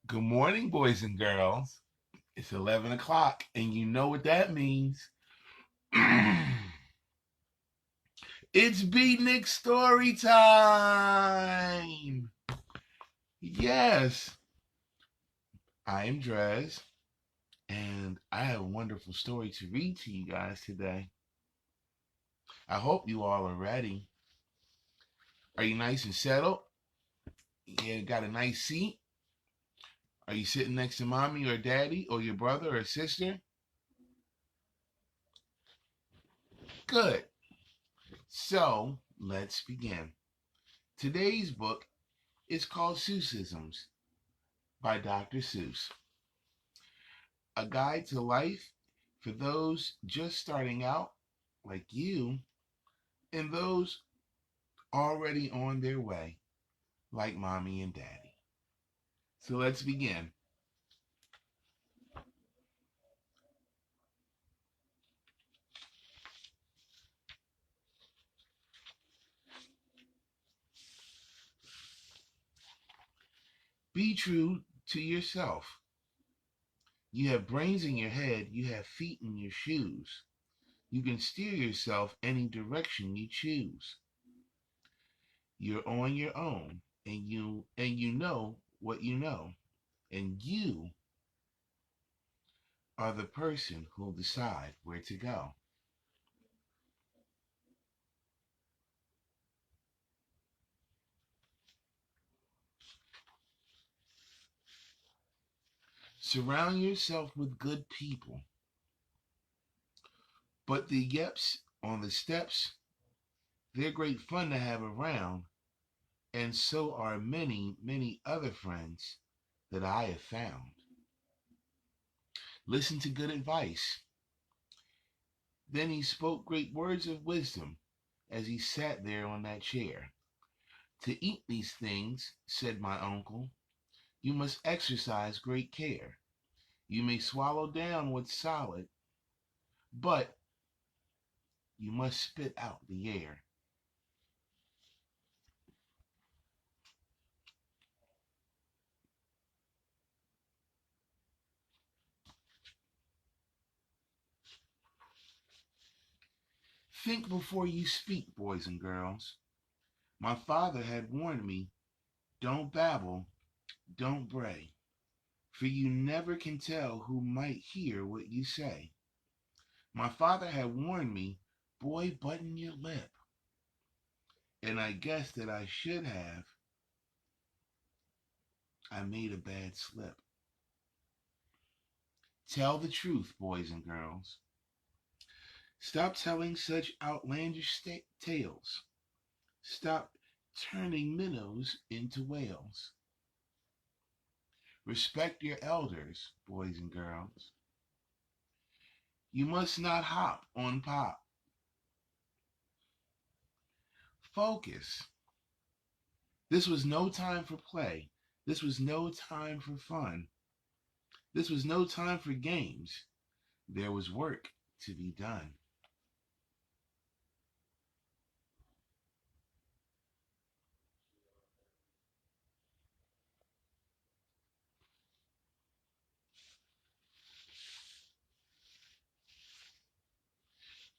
Good morning, boys and girls. It's 11 o'clock, and you know what that means. It's BEATnik Story Time. Yes, I am D.R.E.S, and I have a wonderful story to read to you guys today. I hope you all are ready. Are you nice and settled? You got a nice seat? Are you sitting next to mommy or daddy or your brother or sister? Good. So, let's begin. Today's book is called Seussisms by Dr. Seuss, a guide to life for those just starting out, like you, and those already on their way, like mommy and daddy. So let's begin. Be true to yourself. You have brains in your head, you have feet in your shoes. You can steer yourself any direction you choose. You're on your own, and you know what you know, and you are the person who'll decide where to go. Surround yourself with good people. But the yeps on the steps, they're great fun to have around, and so are many, many other friends that I have found. Listen to good advice. Then he spoke great words of wisdom as he sat there on that chair. To eat these things, said my uncle, you must exercise great care. You may swallow down what's solid, but you must spit out the air. Think before you speak, boys and girls. My father had warned me, don't babble, don't bray, for you never can tell who might hear what you say. My father had warned me, boy, button your lip, and I guess that I should have. I made a bad slip. Tell the truth, boys and girls. Stop telling such outlandish tales. Stop turning minnows into whales. Respect your elders, boys and girls. You must not hop on pop. Focus. This was no time for play. This was no time for fun. This was no time for games. There was work to be done.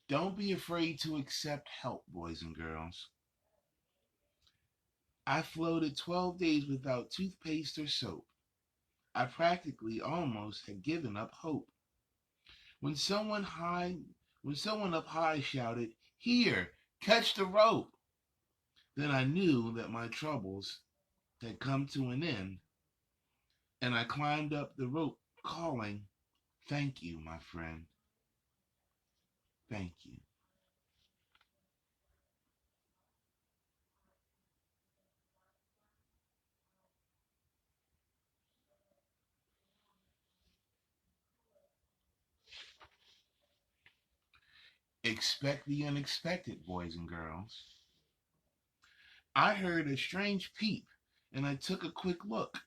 Don't be afraid to accept help, boys and girls. I floated 12 days without toothpaste or soap. I practically almost had given up hope. When someone high when someone up high shouted, "Here, catch the rope," then I knew that my troubles had come to an end, and I climbed up the rope calling, "Thank you, my friend. Thank you." Expect the unexpected, boys and girls. I heard a strange peep, and I took a quick look.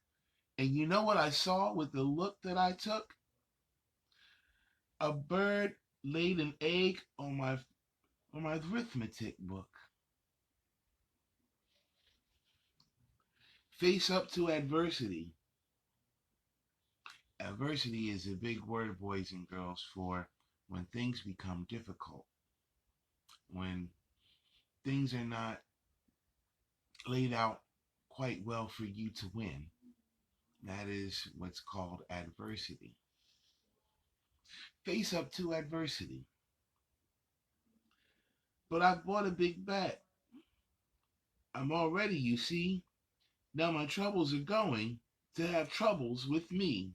And you know what I saw with the look that I took? A bird laid an egg on my arithmetic book. Face up to adversity. Adversity is a big word, boys and girls, for when things become difficult, when things are not laid out quite well for you to win. That is what's called adversity. Face up to adversity. But I've bought a big bet. I'm all ready, you see. Now my troubles are going to have troubles with me.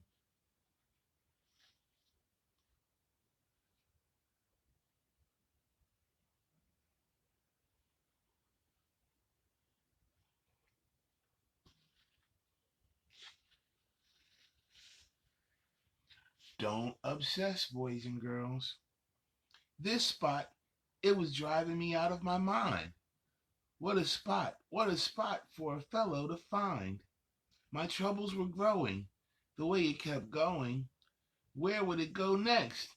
Don't obsess, boys and girls. This spot, it was driving me out of my mind. What a spot, what a spot for a fellow to find. My troubles were growing. The way it kept going, where would it go next?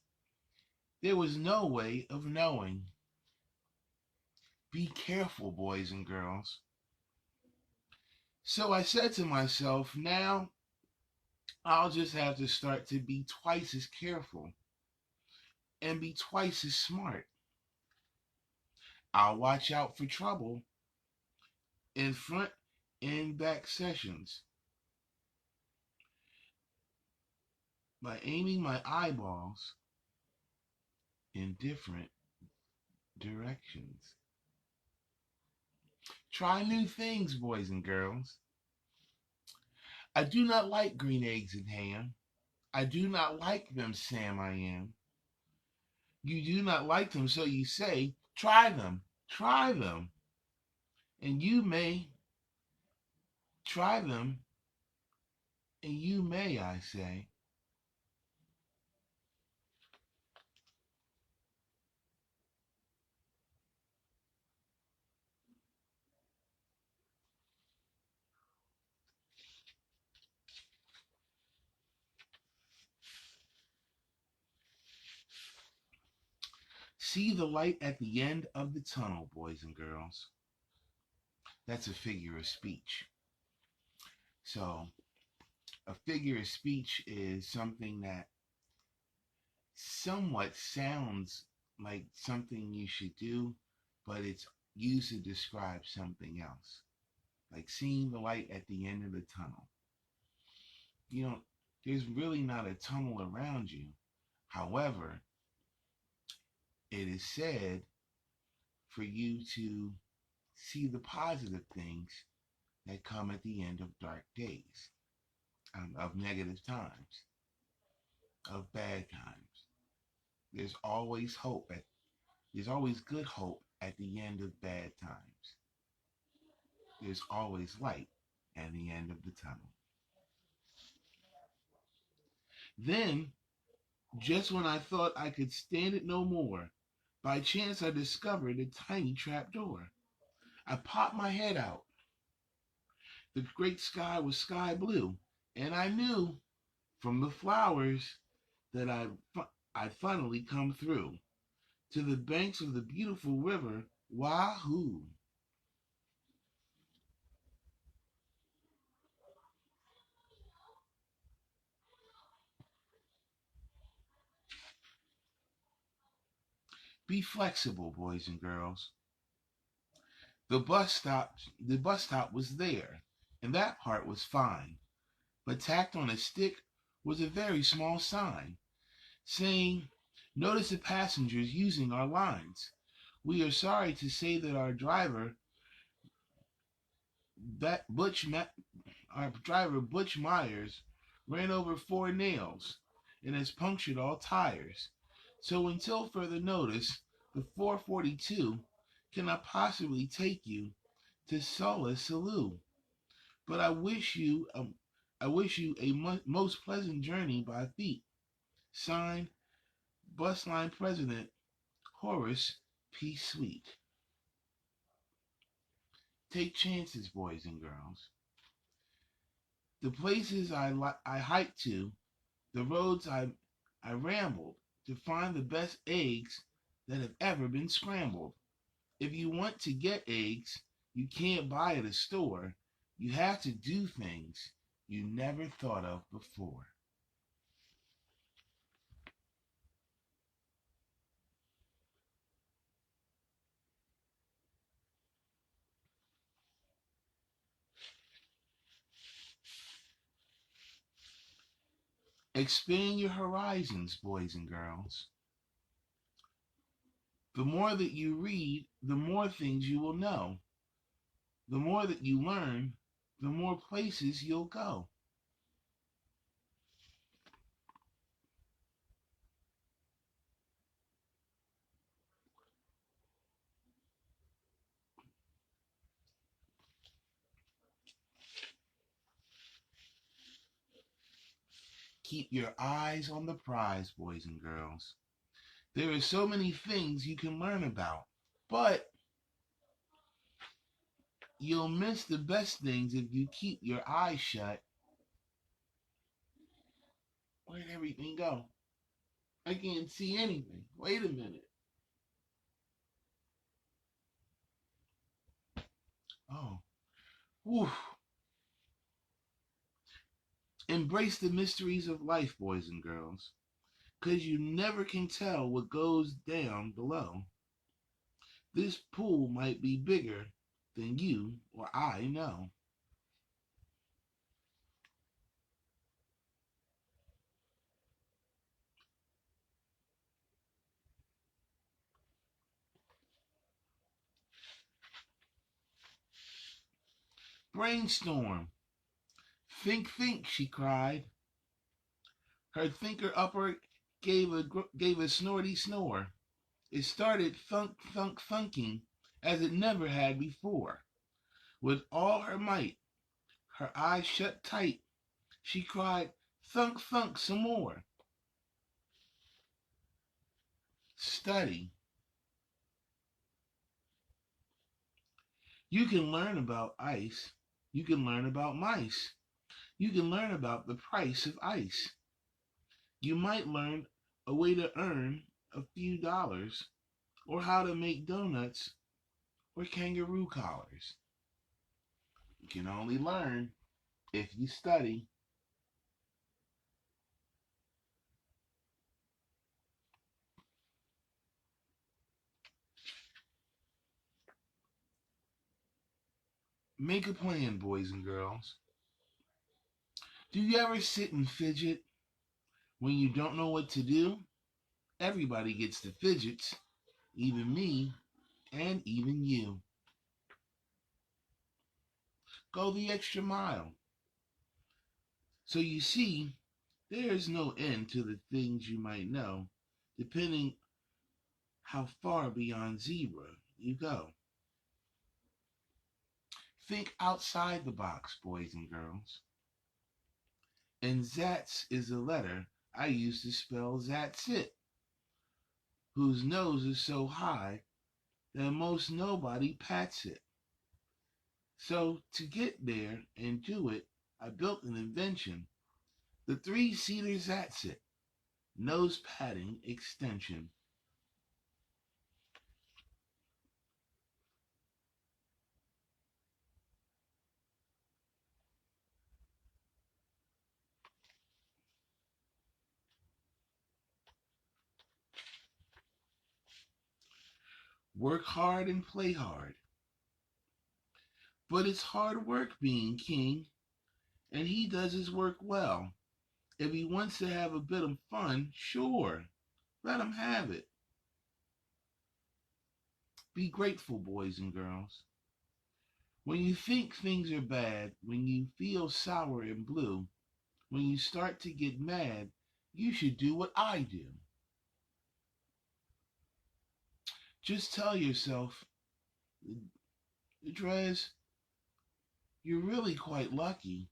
There was no way of knowing. Be careful, boys and girls. So I said to myself, now I'll just have to start to be twice as careful and be twice as smart. I'll watch out for trouble in front and back sessions by aiming my eyeballs in different directions. Try new things, boys and girls. I do not like green eggs and ham. I do not like them, Sam, I am. You do not like them, so you say, try them, try them. And you may try them, and you may, I say. See the light at the end of the tunnel, boys and girls. That's a figure of speech. So, a figure of speech is something that somewhat sounds like something you should do, but it's used to describe something else. Like seeing the light at the end of the tunnel. You know, there's really not a tunnel around you. However, it is said for you to see the positive things that come at the end of dark days, of negative times, of bad times. There's always hope. There's always good hope at the end of bad times. There's always light at the end of the tunnel. Then, just when I thought I could stand it no more, by chance I discovered a tiny trap door. I popped my head out. The great sky was sky blue, and I knew from the flowers that I'd finally come through to the banks of the beautiful river. Wahoo! Be flexible, boys and girls. The bus stop was there, and that part was fine. But tacked on a stick was a very small sign saying, "Notice the passengers using our lines. We are sorry to say that that Butch, our driver Butch Myers, ran over 4 nails and has punctured all tires. So until further notice, the 442 cannot possibly take you to Solace Salou. But I wish you a most pleasant journey by feet." Signed, Bus Line President Horace P. Sweet. Take chances, boys and girls. The places I hiked to, the roads I rambled to find the best eggs that have ever been scrambled. If you want to get eggs, you can't buy at a store. You have to do things you never thought of before. Expand your horizons, boys and girls. The more that you read, the more things you will know. The more that you learn, the more places you'll go. Keep your eyes on the prize, boys and girls. There are so many things you can learn about, but you'll miss the best things if you keep your eyes shut. Where'd everything go? I can't see anything. Wait a minute. Oh, whew. Embrace the mysteries of life, boys and girls, because you never can tell what goes down below. This pool might be bigger than you or I know. Brainstorm. Think, she cried. Her thinker upper gave a snorty snore. It started thunk, thunk, thunking as it never had before. With all her might, her eyes shut tight, she cried, thunk, thunk some more. Study. You can learn about ice. You can learn about mice. You can learn about the price of ice. You might learn a way to earn a few dollars, or how to make donuts or kangaroo collars. You can only learn if you study. Make a plan, boys and girls. Do you ever sit and fidget when you don't know what to do? Everybody gets the fidgets, even me and even you. Go the extra mile. So you see, there is no end to the things you might know, depending how far beyond zebra you go. Think outside the box, boys and girls. And Zats is a letter I use to spell That's It, whose nose is so high that most nobody pats it. So to get there and do it, I built an invention, the three-seater That's It, nose padding extension. Work hard and play hard. But it's hard work being king, and he does his work well. If he wants to have a bit of fun, sure, let him have it. Be grateful, boys and girls. When you think things are bad, when you feel sour and blue, when you start to get mad, you should do what I do. Just tell yourself, D.R.E.S, you're really quite lucky.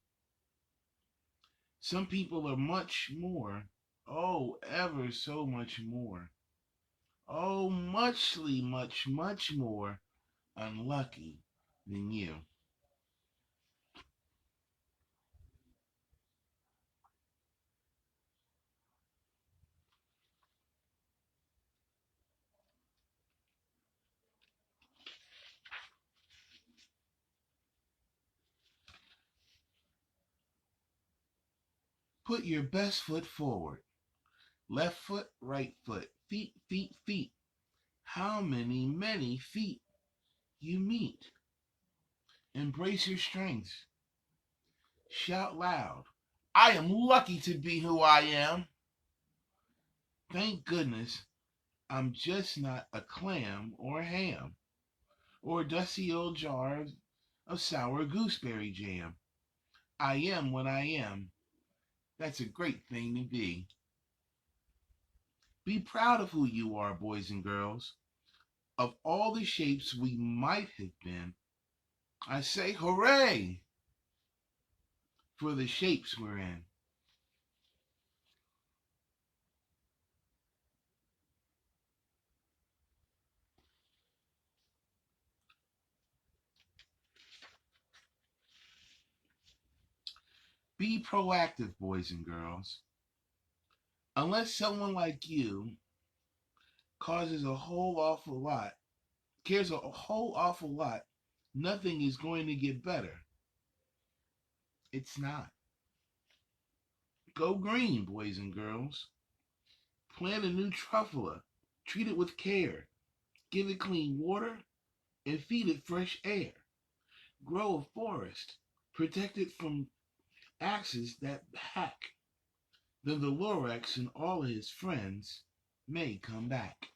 Some people are much more, oh, ever so much more, oh, muchly, much more unlucky than you. Put your best foot forward. Left foot, right foot, feet, feet, feet. How many feet you meet. Embrace your strengths. Shout loud. I am lucky to be who I am. Thank goodness I'm just not a clam or a ham or a dusty old jar of sour gooseberry jam. I am what I am. That's a great thing to be. Be proud of who you are, boys and girls. Of all the shapes we might have been, I say hooray for the shapes we're in. Be proactive, boys and girls. Unless someone like you causes a whole awful lot, cares a whole awful lot, nothing is going to get better. It's not. Go green, boys and girls. Plant a new truffula. Treat it with care. Give it clean water and feed it fresh air. Grow a forest. Protect it from axes that hack. Then the Lorax and all his friends may come back.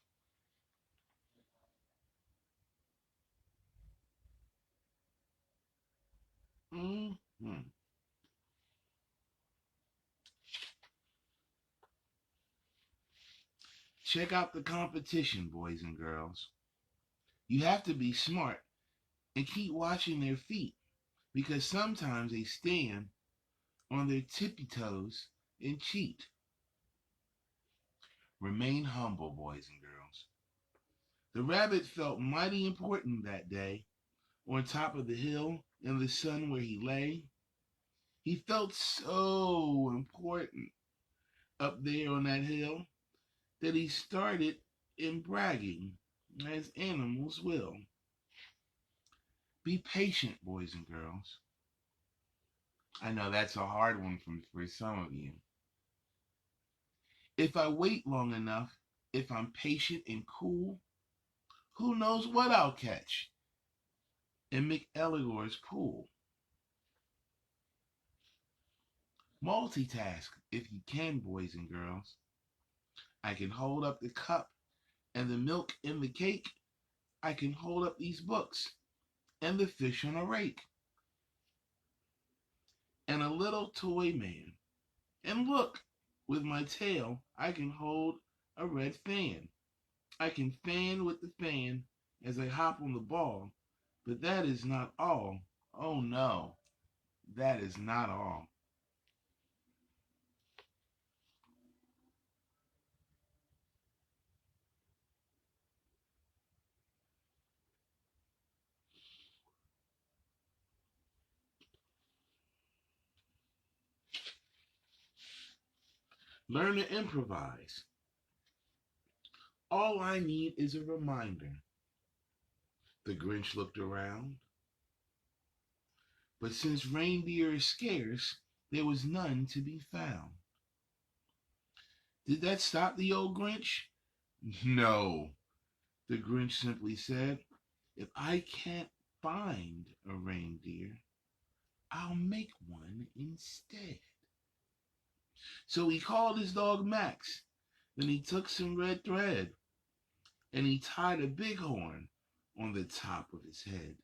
Mm-hmm. Check out the competition, boys and girls. You have to be smart and keep watching their feet because sometimes they stand on their tippy toes and cheat. Remain humble, boys and girls. The rabbit felt mighty important that day on top of the hill in the sun where he lay. He felt so important up there on that hill that he started in bragging, as animals will. Be patient, boys and girls. I know that's a hard one for some of you. If I wait long enough, if I'm patient and cool, who knows what I'll catch in McElligor's pool. Multitask if you can, boys and girls. I can hold up the cup and the milk and the cake. I can hold up these books and the fish on a rake and a little toy man. And look, with my tail, I can hold a red fan. I can fan with the fan as I hop on the ball. But that is not all. Oh no, that is not all. Learn to improvise. All I need is a reminder. The Grinch looked around, but since reindeer is scarce, there was none to be found. Did that stop the old Grinch? No, the Grinch simply said. If I can't find a reindeer, I'll make one instead. So he called his dog Max. Then he took some red thread and he tied a bighorn on the top of his head.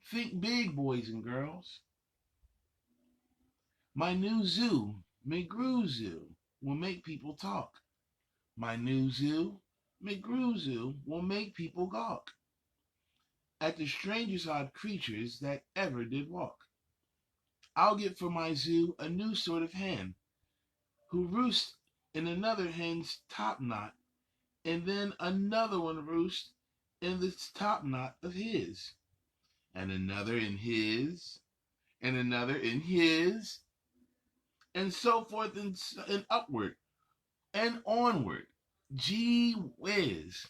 Think big, boys and girls. My new zoo, McGrew Zoo, will make people talk. My new zoo, McGrew Zoo, will make people gawk at the strangest odd creatures that ever did walk. I'll get for my zoo a new sort of hen who roosts in another hen's top knot, and then another one roosts in the top knot of his, and another in his, and another in his, and so forth and upward and onward. Gee whiz.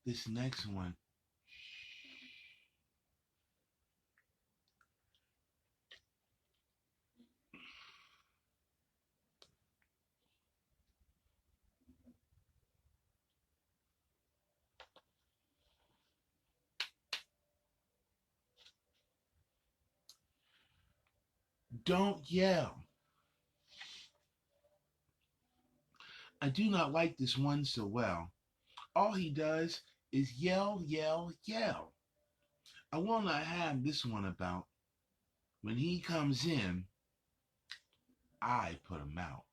This next one, Don't yell. I do not like this one so well. All he does is yell, yell, yell. I will not have this one about. When he comes in, I put him out.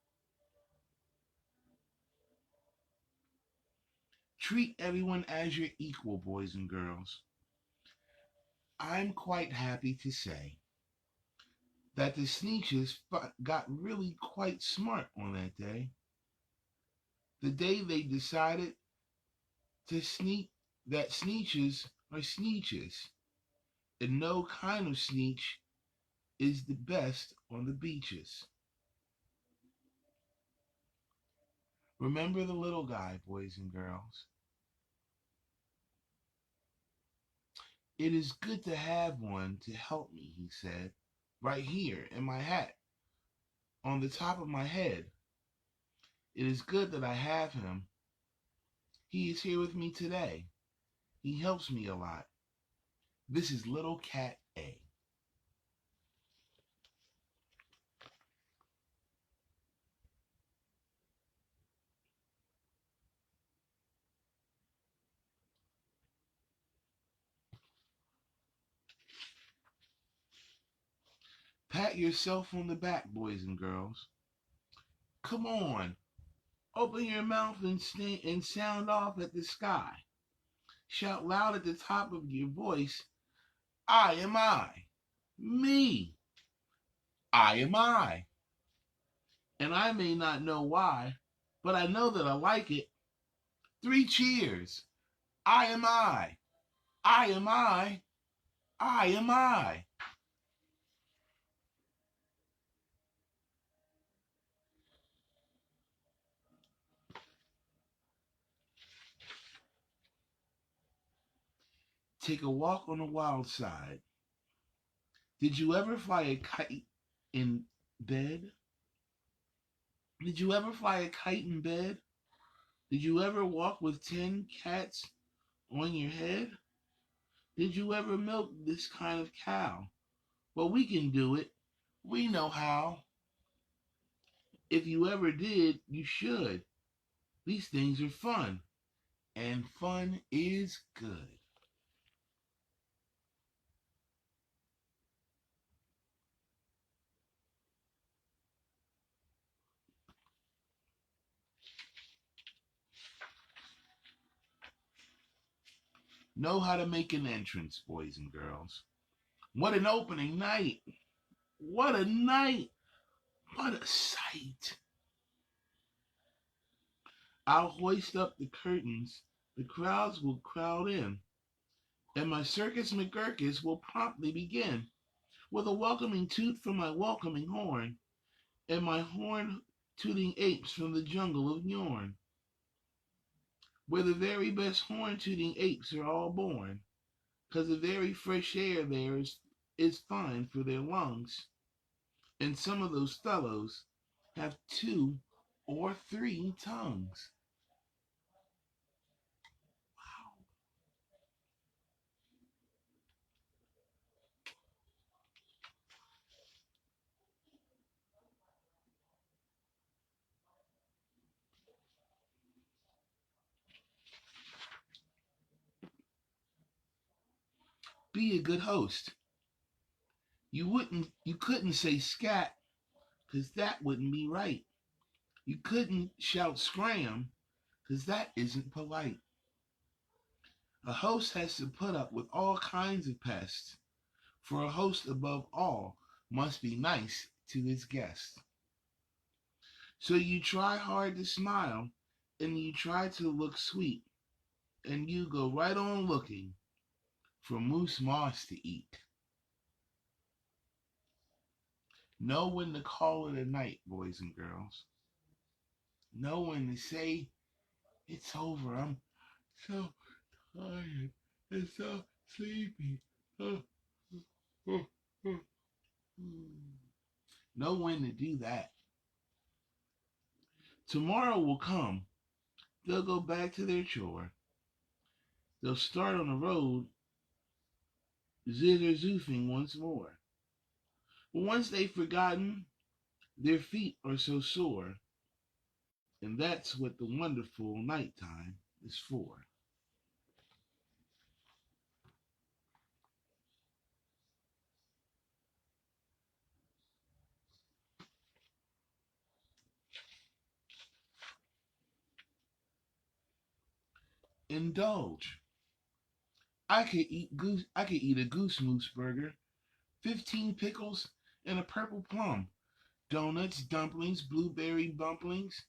Treat everyone as your equal, boys and girls. I'm quite happy to say that the Sneetches got really quite smart on that day. The day they decided to sneak that Sneetches are Sneetches, and no kind of Sneetch is the best on the beaches. Remember the little guy, boys and girls. It is good to have one to help me, he said, right here in my hat, on the top of my head. It is good that I have him. He is here with me today. He helps me a lot. This is little cat A. Pat yourself on the back, boys and girls. Come on, open your mouth and sound off at the sky. Shout loud at the top of your voice, I am I. Me. I am I. And I may not know why, but I know that I like it. 3 cheers. I am I. I am I. I am I. Take a walk on the wild side. Did you ever fly a kite in bed? Did you ever fly a kite in bed? Did you ever walk with 10 cats on your head? Did you ever milk this kind of cow? Well, we can do it. We know how. If you ever did, you should. These things are fun, and fun is good. Know how to make an entrance, boys and girls. What an opening night! What a night! What a sight! I'll hoist up the curtains. The crowds will crowd in, and my circus McGurkus will promptly begin with a welcoming toot from my welcoming horn, and my horn tooting apes from the jungle of Yorn, where the very best horn tooting apes are all born, 'cause the very fresh air there is fine for their lungs, and some of those fellows have 2 or 3 tongues. Be a good host. You couldn't say scat, 'cause that wouldn't be right. You couldn't shout scram, 'cause that isn't polite. A host has to put up with all kinds of pests, for a host above all must be nice to his guests. So you try hard to smile, and you try to look sweet, and you go right on looking for moose moss to eat. Know when to call it a night, boys and girls. Know when to say it's over. I'm so tired and so sleepy. Uh, uh, uh. Know when to do that. Tomorrow will come. They'll go back to their chore. They'll start on the road, zither zoofing once more. But once they've forgotten, their feet are so sore, and that's what the wonderful nighttime is for. Indulge. I could eat a goose moose burger, 15 pickles, and a purple plum. Donuts, dumplings, blueberry bumplings,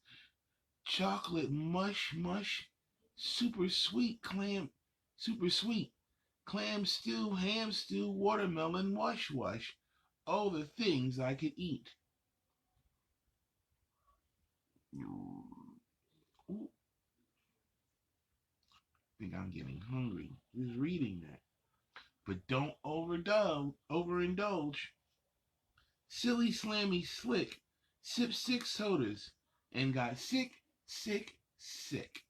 chocolate mush mush, super sweet clam, super sweet clam stew, ham stew, watermelon wash wash. Oh, the things I could eat. Ooh, I think I'm getting hungry just reading that. But don't overindulge. Silly slammy slick, sip six sodas, and got sick, sick, sick.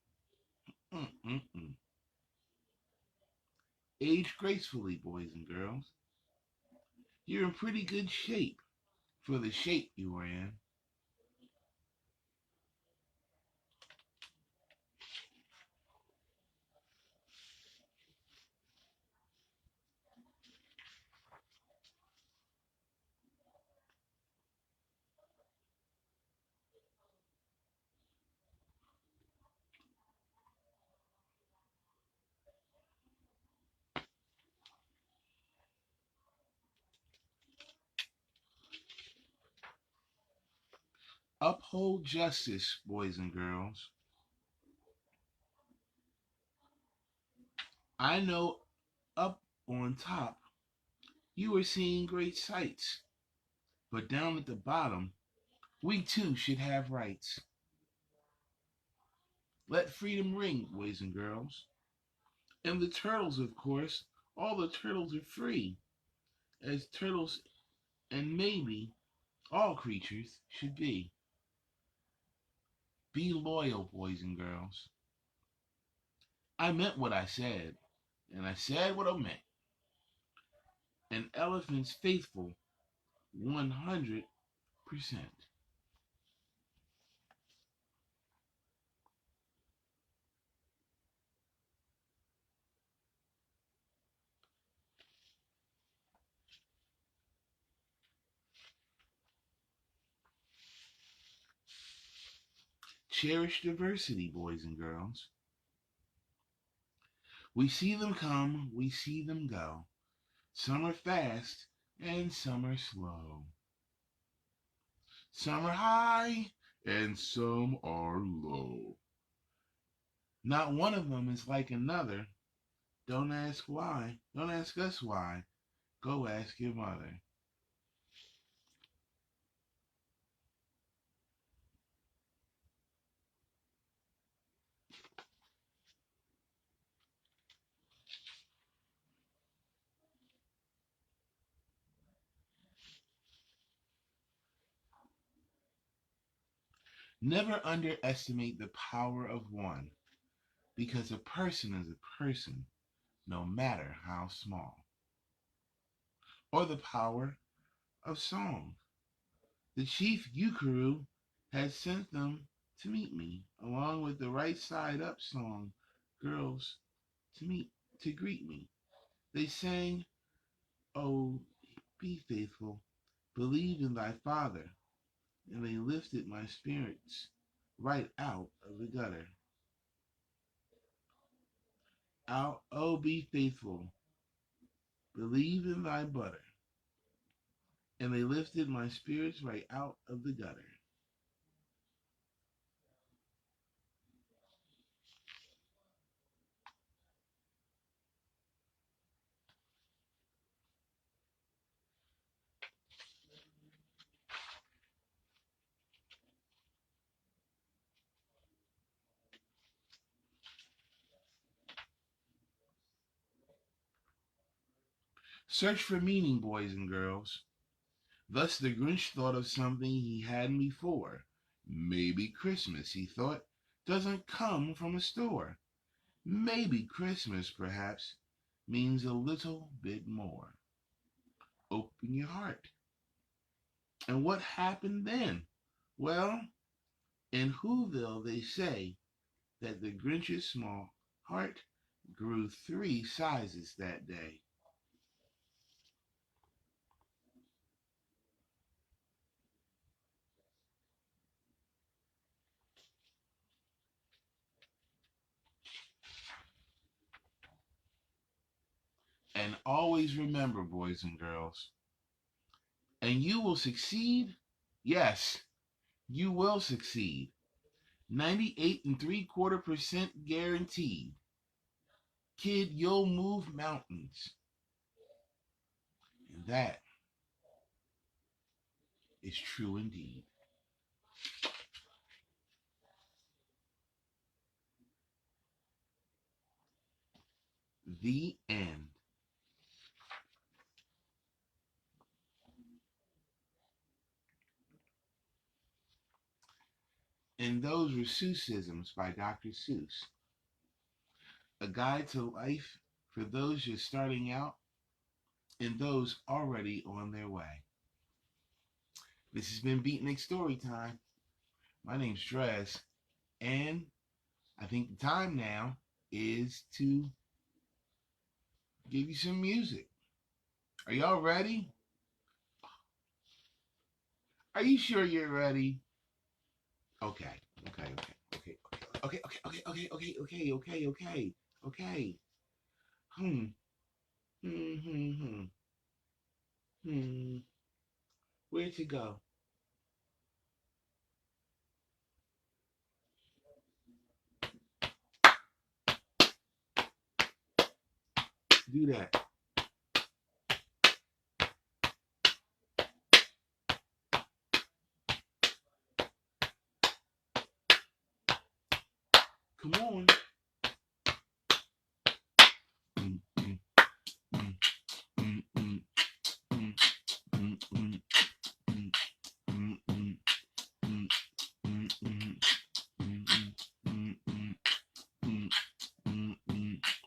Mm-mm-mm. Age gracefully, boys and girls. You're in pretty good shape for the shape you were in. Uphold justice, boys and girls. I know up on top you are seeing great sights, but down at the bottom, we too should have rights. Let freedom ring, boys and girls. And the turtles, of course, all the turtles are free, as turtles and maybe all creatures should be. Be loyal, boys and girls. I meant what I said, and I said what I meant. An elephant's faithful 100%. Cherish diversity, boys and girls. We see them come, we see them go. Some are fast and some are slow. Some are high and some are low. Not one of them is like another. Don't ask why. Don't ask us why. Go ask your mother. Never underestimate the power of one, because a person is a person, no matter how small. Or the power of song. The chief Yukuru had sent them to meet me, along with the right side up song, girls to greet me. They sang, "Oh, be faithful, believe in thy father," and they lifted my spirits right out of the gutter. Out, oh, be faithful, believe in thy butter, and they lifted my spirits right out of the gutter. Search for meaning, boys and girls. Thus the Grinch thought of something he hadn't before. Maybe Christmas, he thought, doesn't come from a store. Maybe Christmas, perhaps, means a little bit more. Open your heart. And what happened then? Well, in Whoville, they say that the Grinch's small heart grew 3 sizes that day. And always remember, boys and girls, and you will succeed. Yes, you will succeed. 98.75% guaranteed. Kid, you'll move mountains. And that is true indeed. The end. And those were Seussisms by Dr. Seuss. A guide to life for those just starting out and those already on their way. This has been BEATnik Story Time. My name's D.R.E.S. And I think the time now is to give you some music. Are y'all ready? Are you sure you're ready? Okay, okay, okay, okay, okay, okay, okay, okay, okay, okay, okay, okay. Hmm, hmm, hmm, hmm, hmm. Where to go? Do that. Come on. Mm, mm, mm, mm, mm, mm, mm, mm, mm, mm, mm, mm,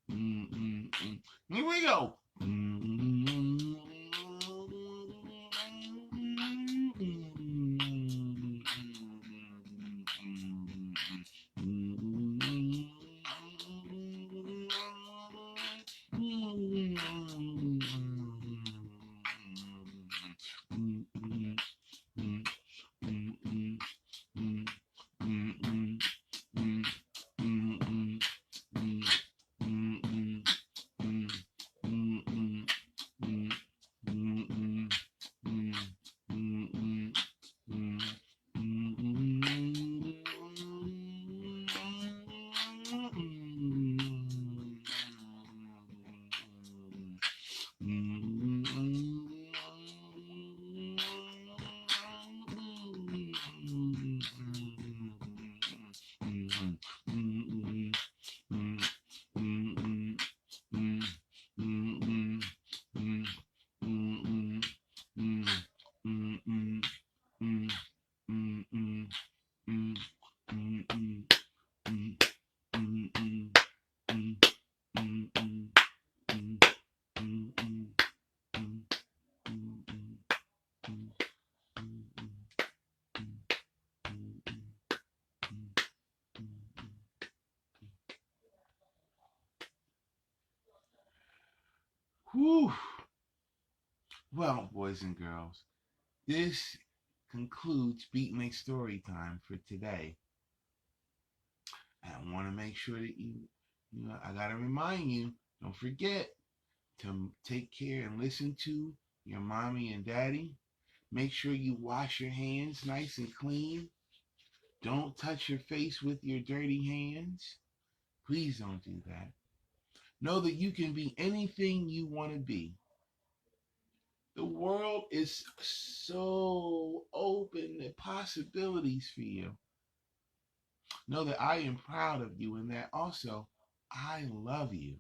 mm, mm. Here we go. Whew. Well, boys and girls, this concludes BEATnik Story Time for today. I want to make sure that I got to remind you, don't forget to take care and listen to your mommy and daddy. Make sure you wash your hands nice and clean. Don't touch your face with your dirty hands. Please don't do that. Know that you can be anything you want to be. The world is so open to possibilities for you. Know that I am proud of you and that also I love you.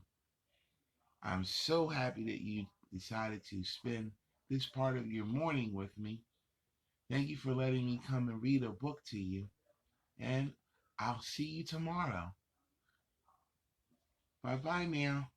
I'm so happy that you decided to spend this part of your morning with me. Thank you for letting me come and read a book to you. And I'll see you tomorrow. Bye bye now.